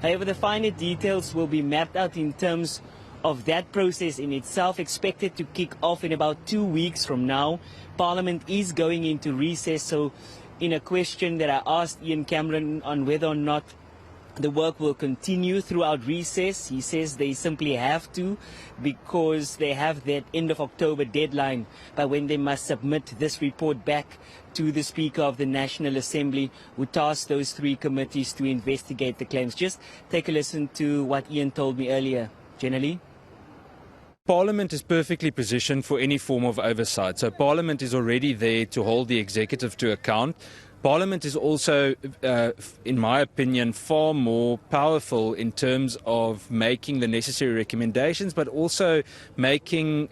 However, the finer details will be mapped out in terms of that process in itself, expected to kick off in about 2 weeks from now. Parliament is going into recess, so in a question that I asked Ian Cameron on whether or not the work will continue throughout recess, he says they simply have to, because they have that end of October deadline by when they must submit this report back to the Speaker of the National Assembly, who tasked those 3 committees to investigate the claims. Just take a listen to what Ian told me earlier. Generally, Parliament is perfectly positioned for any form of oversight. So Parliament is already there to hold the executive to account. Parliament is also, in my opinion, far more powerful in terms of making the necessary recommendations, but also making,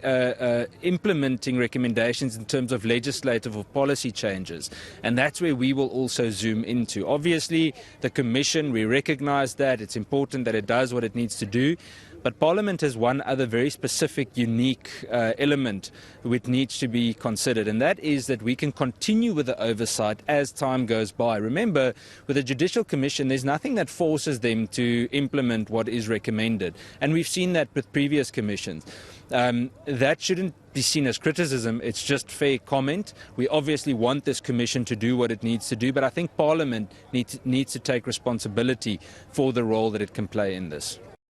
implementing recommendations in terms of legislative or policy changes. And that's where we will also zoom into. Obviously, the Commission, we recognise that. It's important that it does what it needs to do. But Parliament has one other very specific, unique element which needs to be considered, and that is that we can continue with the oversight as time goes by. Remember, with the Judicial Commission, there's nothing that forces them to implement what is recommended, and we've seen that with previous commissions. That shouldn't be seen as criticism, it's just fair comment. We obviously want this commission to do what it needs to do, but I think Parliament needs to take responsibility for the role that it can play in this.